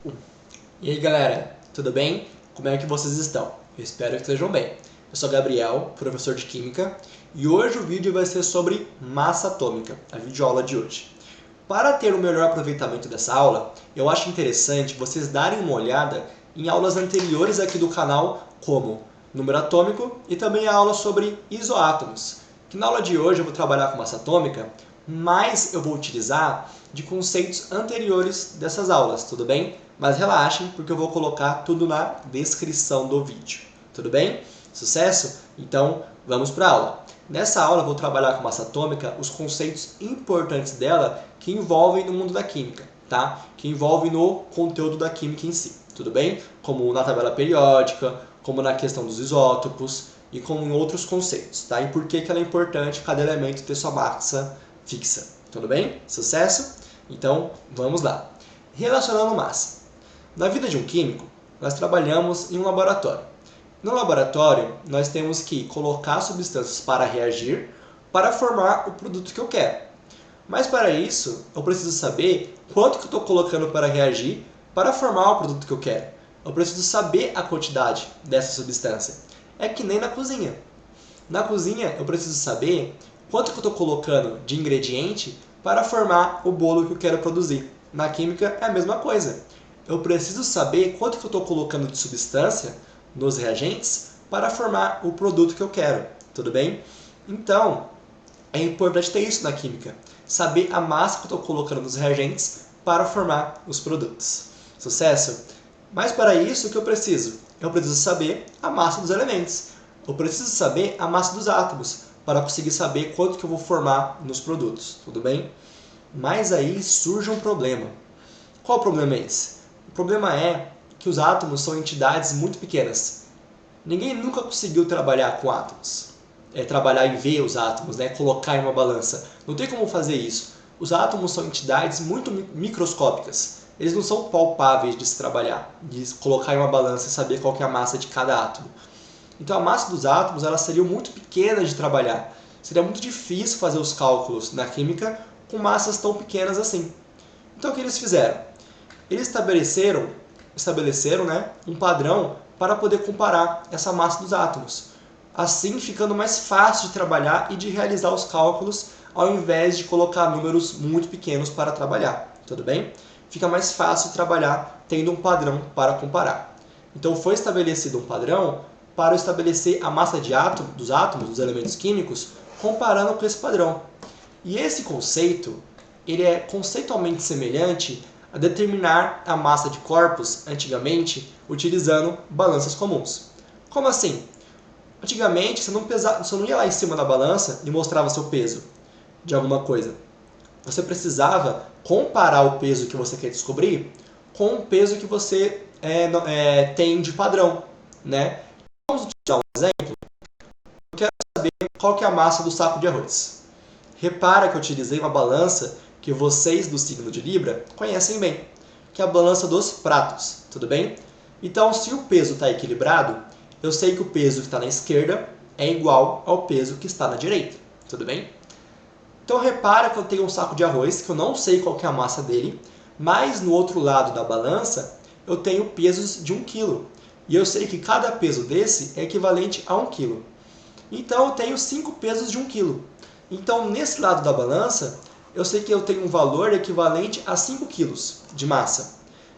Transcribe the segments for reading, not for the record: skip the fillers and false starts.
E aí galera, tudo bem? Como é que vocês estão? Eu espero que estejam bem. Eu sou Gabriel, professor de Química, e hoje o vídeo vai ser sobre massa atômica, a videoaula de hoje. Para ter o melhor aproveitamento dessa aula, eu acho interessante vocês darem uma olhada em aulas anteriores aqui do canal, como número atômico e também a aula sobre isoátomos, que na aula de hoje eu vou trabalhar com massa atômica, mas eu vou utilizar de conceitos anteriores dessas aulas, tudo bem? Mas relaxem, porque eu vou colocar tudo na descrição do vídeo, tudo bem? Sucesso? Então, vamos para a aula. Nessa aula eu vou trabalhar com massa atômica os conceitos importantes dela que envolvem no mundo da química, tá? Que envolvem no conteúdo da química em si, tudo bem? Como na tabela periódica, como na questão dos isótopos e como em outros conceitos, tá? E por que ela é importante cada elemento ter sua massa fixa, tudo bem? Sucesso? Então, vamos lá. Relacionando massa. Na vida de um químico, nós trabalhamos em um laboratório. No laboratório, nós temos que colocar substâncias para reagir para formar o produto que eu quero. Mas para isso, eu preciso saber quanto que eu estou colocando para reagir para formar o produto que eu quero. Eu preciso saber a quantidade dessa substância. É que nem na cozinha. Na cozinha, eu preciso saber quanto que eu estou colocando de ingrediente para formar o bolo que eu quero produzir. Na química é a mesma coisa. Eu preciso saber quanto que eu estou colocando de substância nos reagentes para formar o produto que eu quero, tudo bem? Então, é importante ter isso na química, saber a massa que eu estou colocando nos reagentes para formar os produtos. Sucesso? Mas para isso, o que eu preciso? Eu preciso saber a massa dos elementos. Eu preciso saber a massa dos átomos para conseguir saber quanto que eu vou formar nos produtos, tudo bem? Mas aí surge um problema. Qual o problema é esse? O problema é que os átomos são entidades muito pequenas. Ninguém nunca conseguiu trabalhar com átomos. Trabalhar em ver os átomos, colocar em uma balança. Não tem como fazer isso. Os átomos são entidades muito microscópicas. Eles não são palpáveis de se trabalhar, de colocar em uma balança e saber qual que é a massa de cada átomo. Então a massa dos átomos elas seriam muito pequenas de trabalhar. Seria muito difícil fazer os cálculos na química com massas tão pequenas assim. Então o que eles fizeram? Eles estabeleceram um padrão para poder comparar essa massa dos átomos. Assim, ficando mais fácil de trabalhar e de realizar os cálculos, ao invés de colocar números muito pequenos para trabalhar. Tudo bem? Fica mais fácil de trabalhar tendo um padrão para comparar. Então, foi estabelecido um padrão para estabelecer a massa dos átomos, dos elementos químicos, comparando com esse padrão. E esse conceito ele é conceitualmente semelhante a determinar a massa de corpos, antigamente, utilizando balanças comuns. Como assim? Antigamente, você não ia lá em cima da balança e mostrava seu peso de alguma coisa. Você precisava comparar o peso que você quer descobrir com o peso que você tem de padrão. Né? Vamos utilizar um exemplo. Eu quero saber qual que é a massa do saco de arroz. Repara que eu utilizei uma balança que vocês do signo de Libra conhecem bem, que é a balança dos pratos, tudo bem? Então, se o peso está equilibrado, eu sei que o peso que está na esquerda é igual ao peso que está na direita, tudo bem? Então, repara que eu tenho um saco de arroz, que eu não sei qual que é a massa dele, mas no outro lado da balança, eu tenho pesos de 1 kg. E eu sei que cada peso desse é equivalente a 1 kg. Então, eu tenho 5 pesos de 1 kg. Então, nesse lado da balança, eu sei que eu tenho um valor equivalente a 5 kg de massa.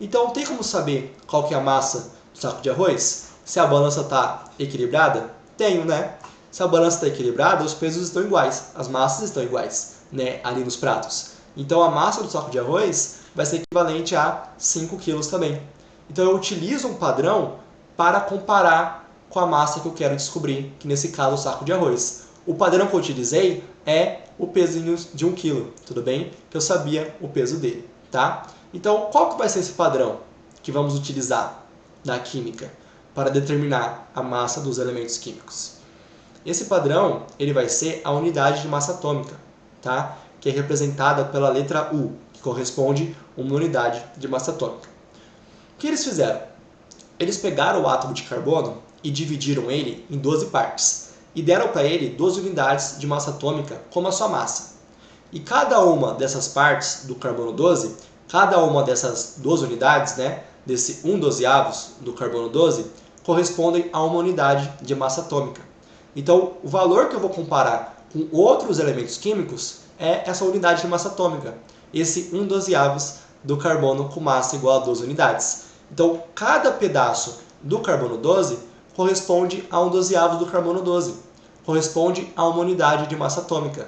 Então, tem como saber qual que é a massa do saco de arroz? Se a balança está equilibrada? Tenho, né? Se a balança está equilibrada, os pesos estão iguais, as massas estão iguais, né? Ali nos pratos. Então, a massa do saco de arroz vai ser equivalente a 5 kg também. Então, eu utilizo um padrão para comparar com a massa que eu quero descobrir, que nesse caso é o saco de arroz. O padrão que eu utilizei é o pezinho de 1 kg, tudo bem? Que eu sabia o peso dele, tá? Então, qual que vai ser esse padrão que vamos utilizar na química para determinar a massa dos elementos químicos? Esse padrão ele vai ser a unidade de massa atômica, tá? Que é representada pela letra U, que corresponde a uma unidade de massa atômica. O que eles fizeram? Eles pegaram o átomo de carbono e dividiram ele em 12 partes e deram para ele 12 unidades de massa atômica como a sua massa. E cada uma dessas partes do carbono 12 Cada uma dessas 12 unidades, né, desse 1/12 do carbono 12, correspondem a uma unidade de massa atômica. Então, o valor que eu vou comparar com outros elementos químicos é essa unidade de massa atômica, esse 1/12 do carbono com massa igual a 12 unidades. Então, cada pedaço do carbono 12 corresponde a 1/12 do carbono 12, corresponde a uma unidade de massa atômica.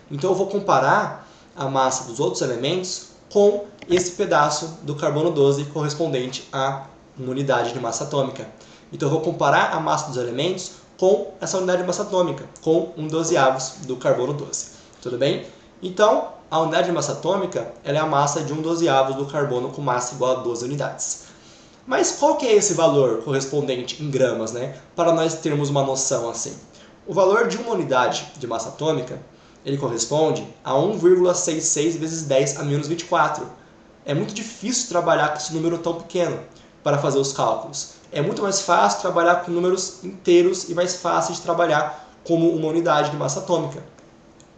Então, eu vou comparar a massa dos outros elementos com esse pedaço do carbono 12 correspondente a uma unidade de massa atômica. Então, eu vou comparar a massa dos elementos com essa unidade de massa atômica, com 1/12 do carbono 12. Tudo bem? Então, a unidade de massa atômica ela é a massa de 1/12 do carbono com massa igual a 12 unidades. Mas qual que é esse valor correspondente em gramas, né? Para nós termos uma noção assim. O valor de uma unidade de massa atômica ele corresponde a 1,66 vezes 10 a menos 24. É muito difícil trabalhar com esse número tão pequeno para fazer os cálculos. É muito mais fácil trabalhar com números inteiros e mais fácil de trabalhar como uma unidade de massa atômica.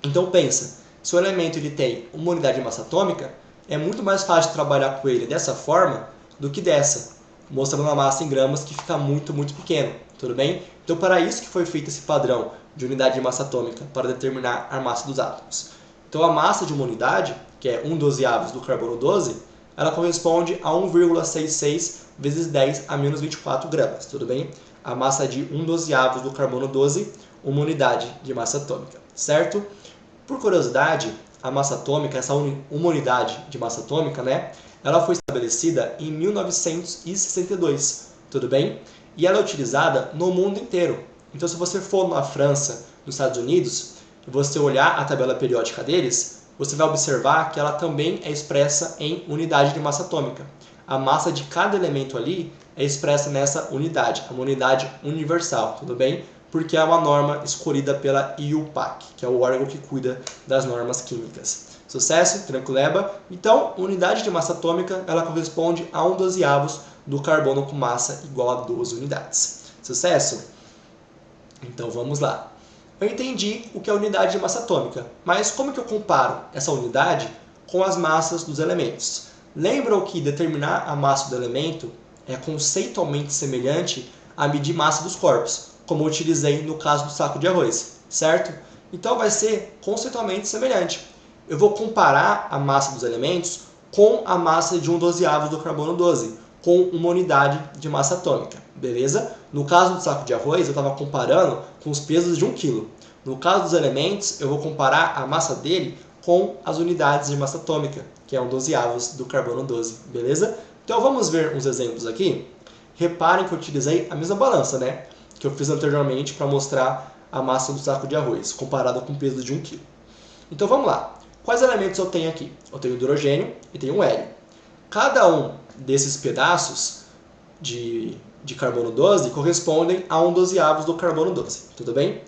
Então pensa, se o elemento ele tem uma unidade de massa atômica, é muito mais fácil trabalhar com ele dessa forma do que dessa, mostrando a massa em gramas que fica muito pequeno, tudo bem? Então para isso que foi feito esse padrão de unidade de massa atômica, para determinar a massa dos átomos. Então a massa de uma unidade, que é 1/12 do carbono 12, ela corresponde a 1,66 vezes 10 a menos 24 gramas, tudo bem? A massa de 1/12 do carbono 12, uma unidade de massa atômica, certo? Por curiosidade, a massa atômica, essa uma unidade de massa atômica, né? Ela foi estabelecida em 1962, tudo bem? E ela é utilizada no mundo inteiro. Então, se você for na França, nos Estados Unidos, e você olhar a tabela periódica deles, você vai observar que ela também é expressa em unidade de massa atômica. A massa de cada elemento ali é expressa nessa unidade, uma unidade universal, tudo bem? Porque é uma norma escolhida pela IUPAC, que é o órgão que cuida das normas químicas. Sucesso? Tranquileba? Então, unidade de massa atômica, ela corresponde a 1/12 do carbono com massa igual a 12 unidades. Sucesso? Então, vamos lá. Eu entendi o que é a unidade de massa atômica, mas como que eu comparo essa unidade com as massas dos elementos? Lembram que determinar a massa do elemento é conceitualmente semelhante a medir massa dos corpos, como eu utilizei no caso do saco de arroz, certo? Então vai ser conceitualmente semelhante. Eu vou comparar a massa dos elementos com a massa de 1/12 do carbono 12, com uma unidade de massa atômica, beleza? No caso do saco de arroz, eu estava comparando com os pesos de 1 kg. No caso dos elementos, eu vou comparar a massa dele com as unidades de massa atômica, que é 1/12 do carbono 12, beleza? Então vamos ver uns exemplos aqui. Reparem que eu utilizei a mesma balança, né? Que eu fiz anteriormente para mostrar a massa do saco de arroz, comparada com o peso de 1 kg. Então vamos lá. Quais elementos eu tenho aqui? Eu tenho hidrogênio e tenho hélio. Cada um desses pedaços de carbono 12 correspondem a 1/12 do carbono 12, tudo bem?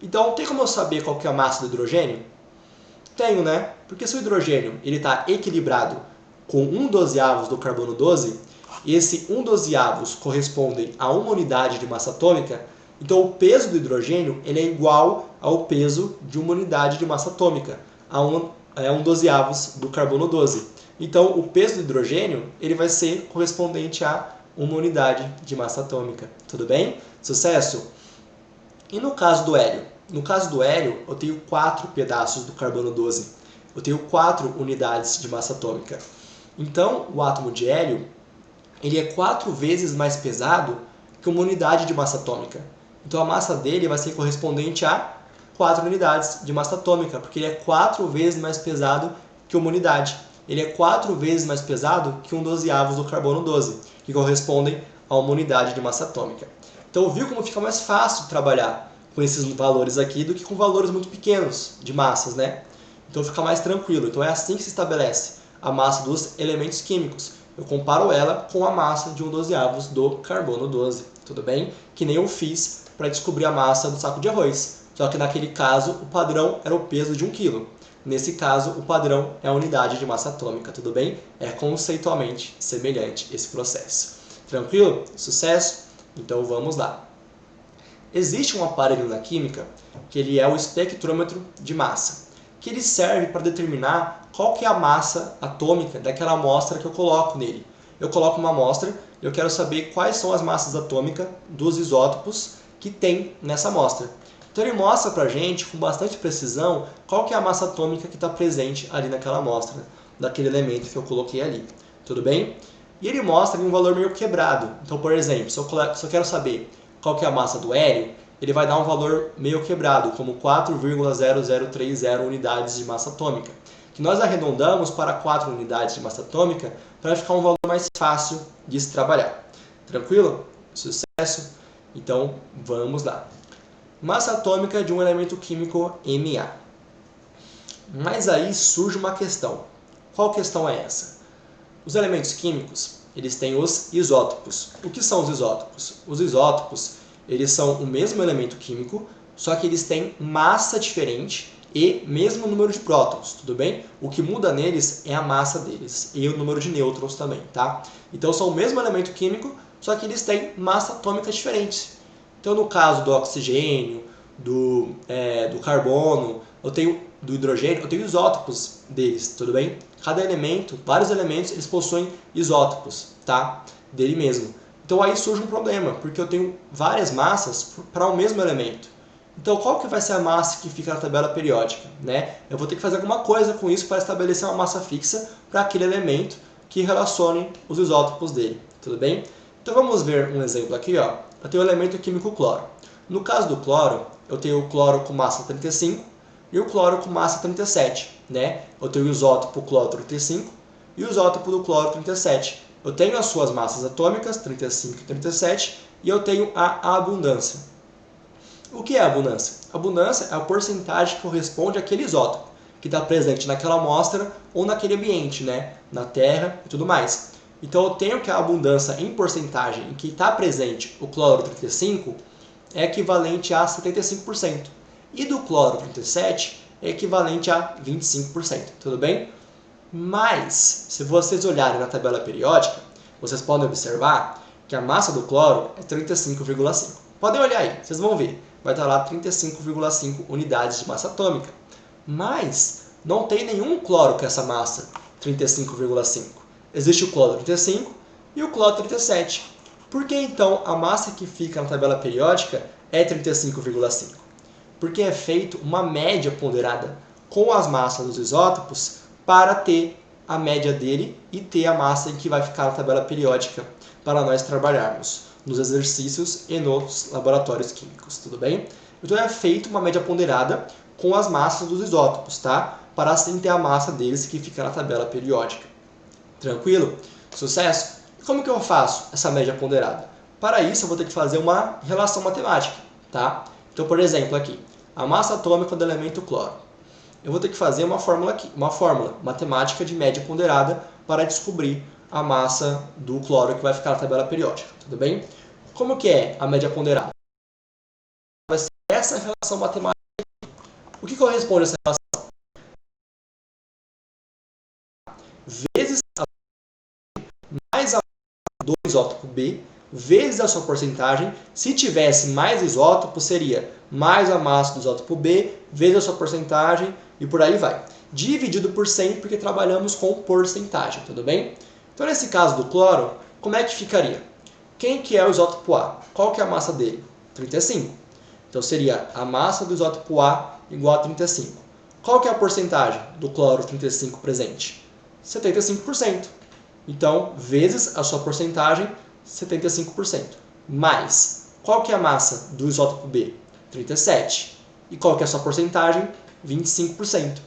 Então, tem como eu saber qual que é a massa do hidrogênio? Tenho, né? Porque se o hidrogênio está equilibrado com 1/12 do carbono 12, e esse 1/12 corresponde a uma unidade de massa atômica, então o peso do hidrogênio ele é igual ao peso de uma unidade de massa atômica, a 1/12 do carbono 12. Então, o peso do hidrogênio ele vai ser correspondente a uma unidade de massa atômica. Tudo bem? Sucesso? E no caso do hélio? No caso do hélio, eu tenho 4 pedaços do carbono 12. Eu tenho 4 unidades de massa atômica. Então, o átomo de hélio ele é 4 vezes mais pesado que uma unidade de massa atômica. Então, a massa dele vai ser correspondente a 4 unidades de massa atômica, porque ele é 4 vezes mais pesado que uma unidade. Ele é 4 vezes mais pesado que 1/12 do carbono 12, que correspondem a uma unidade de massa atômica. Então, viu como fica mais fácil trabalhar com esses valores aqui do que com valores muito pequenos de massas, né? Então, fica mais tranquilo. Então, é assim que se estabelece a massa dos elementos químicos. Eu comparo ela com a massa de 1/12 do carbono 12, tudo bem? Que nem eu fiz para descobrir a massa do saco de arroz. Só que naquele caso, o padrão era o peso de 1 kg. Nesse caso, o padrão é a unidade de massa atômica, tudo bem? É conceitualmente semelhante esse processo. Tranquilo? Sucesso? Então vamos lá. Existe um aparelho na química que ele é o espectrômetro de massa, que ele serve para determinar qual que é a massa atômica daquela amostra que eu coloco nele. Eu coloco uma amostra e eu quero saber quais são as massas atômicas dos isótopos que tem nessa amostra. Então ele mostra pra gente, com bastante precisão, qual que é a massa atômica que está presente ali naquela amostra, daquele elemento que eu coloquei ali. Tudo bem? E ele mostra um valor meio quebrado. Então, por exemplo, se eu quero saber qual que é a massa do hélio, ele vai dar um valor meio quebrado, como 4,0030 unidades de massa atômica, que nós arredondamos para 4 unidades de massa atômica para ficar um valor mais fácil de se trabalhar. Tranquilo? Sucesso? Então, vamos lá. Massa atômica de um elemento químico Ma. Mas aí surge uma questão. Qual questão é essa? Os elementos químicos, eles têm os isótopos. O que são os isótopos? Os isótopos, eles são o mesmo elemento químico, só que eles têm massa diferente e mesmo número de prótons, tudo bem? O que muda neles é a massa deles e o número de nêutrons também, tá? Então são o mesmo elemento químico, só que eles têm massa atômica diferente. Então no caso do oxigênio, do carbono, do hidrogênio, eu tenho isótopos deles, tudo bem? Cada elemento, vários elementos, eles possuem isótopos, tá? Dele mesmo. Então aí surge um problema, porque eu tenho várias massas para o mesmo elemento. Então qual que vai ser a massa que fica na tabela periódica, né? Eu vou ter que fazer alguma coisa com isso para estabelecer uma massa fixa para aquele elemento que relacione os isótopos dele, tudo bem? Então vamos ver um exemplo aqui, ó. Eu tenho o elemento químico cloro. No caso do cloro, eu tenho o cloro com massa 35 e o cloro com massa 37, né? Eu tenho o isótopo cloro 35 e o isótopo do cloro 37. Eu tenho as suas massas atômicas, 35 e 37, e eu tenho a abundância. O que é a abundância? A abundância é a porcentagem que corresponde àquele isótopo que está presente naquela amostra ou naquele ambiente, né? Na Terra e tudo mais. Então eu tenho que a abundância em porcentagem em que está presente o cloro 35 é equivalente a 75%. E do cloro 37 é equivalente a 25%, tudo bem? Mas, se vocês olharem na tabela periódica, vocês podem observar que a massa do cloro é 35,5. Podem olhar aí, vocês vão ver. Vai estar lá 35,5 unidades de massa atômica. Mas, não tem nenhum cloro com essa massa, 35,5. Existe o cloro 35 e o cloro 37. Por que então a massa que fica na tabela periódica é 35,5? Porque é feita uma média ponderada com as massas dos isótopos para ter a média dele e ter a massa em que vai ficar na tabela periódica para nós trabalharmos nos exercícios e nos laboratórios químicos, tudo bem? Então é feita uma média ponderada com as massas dos isótopos, tá? Para assim ter a massa deles que fica na tabela periódica. Tranquilo? Sucesso? E como que eu faço essa média ponderada? Para isso eu vou ter que fazer uma relação matemática, tá? Então, por exemplo, aqui, a massa atômica do elemento cloro. Eu vou ter que fazer uma fórmula aqui, uma fórmula matemática de média ponderada para descobrir a massa do cloro que vai ficar na tabela periódica, tudo bem? Como que é a média ponderada? Vai ser essa relação matemática. O que corresponde a essa relação? Vezes a mais a do isótopo B, vezes a sua porcentagem. Se tivesse mais isótopo, seria mais a massa do isótopo B, vezes a sua porcentagem, e por aí vai. Dividido por 100, porque trabalhamos com porcentagem, tudo bem? Então, nesse caso do cloro, como é que ficaria? Quem que é o isótopo A? Qual que é a massa dele? 35. Então, seria a massa do isótopo A igual a 35. Qual que é a porcentagem do cloro 35 presente? 75%. Então, vezes a sua porcentagem, 75%. Mais, qual que é a massa do isótopo B? 37. E qual que é a sua porcentagem? 25%.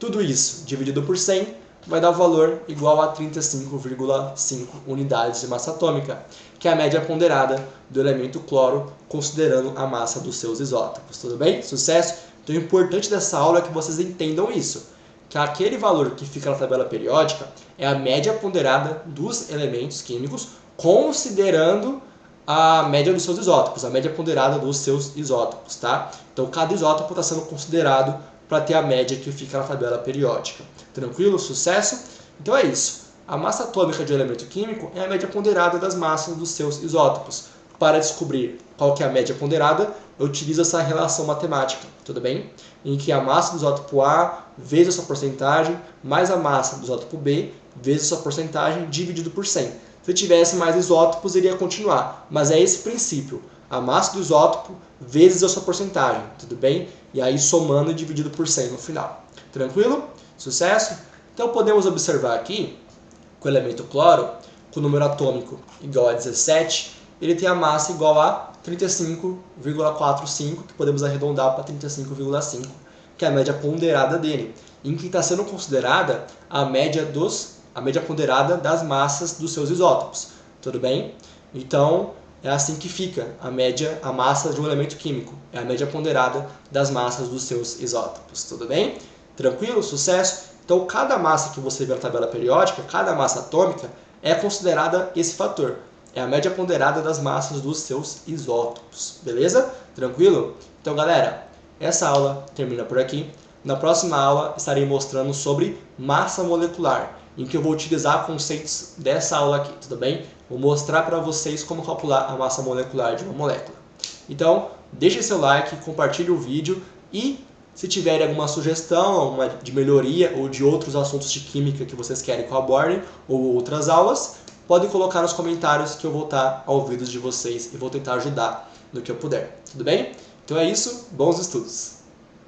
Tudo isso dividido por 100 vai dar o valor igual a 35,5 unidades de massa atômica, que é a média ponderada do elemento cloro, considerando a massa dos seus isótopos. Tudo bem? Sucesso? Então, o importante dessa aula é que vocês entendam isso, que aquele valor que fica na tabela periódica é a média ponderada dos elementos químicos, considerando a média dos seus isótopos, a média ponderada dos seus isótopos, tá? Então, cada isótopo está sendo considerado para ter a média que fica na tabela periódica. Tranquilo? Sucesso? Então é isso. A massa atômica de um elemento químico é a média ponderada das massas dos seus isótopos. Para descobrir qual que é a média ponderada, eu utilizo essa relação matemática, tudo bem? Em que a massa do isótopo A vezes a sua porcentagem, mais a massa do isótopo B, vezes a sua porcentagem, dividido por 100. Se tivesse mais isótopos, iria continuar, mas é esse princípio. A massa do isótopo vezes a sua porcentagem, tudo bem? E aí somando e dividido por 100 no final. Tranquilo? Sucesso? Então podemos observar aqui que o elemento cloro, com o número atômico igual a 17, ele tem a massa igual a 35,45, que podemos arredondar para 35,5, que é a média ponderada dele, em que está sendo considerada a média ponderada das massas dos seus isótopos. Tudo bem? Então, é assim que fica a massa de um elemento químico. É a média ponderada das massas dos seus isótopos. Tudo bem? Tranquilo? Sucesso? Então, cada massa que você vê na tabela periódica, cada massa atômica, é considerada esse fator. É a média ponderada das massas dos seus isótopos. Beleza? Tranquilo? Então, galera, essa aula termina por aqui. Na próxima aula, estarei mostrando sobre massa molecular, em que eu vou utilizar conceitos dessa aula aqui, tudo bem? Vou mostrar para vocês como calcular a massa molecular de uma molécula. Então, deixe seu like, compartilhe o vídeo e se tiverem alguma sugestão de melhoria ou de outros assuntos de química que vocês querem que eu aborde ou outras aulas, podem colocar nos comentários que eu vou estar ao ouvido de vocês e vou tentar ajudar no que eu puder. Tudo bem? Então é isso, bons estudos!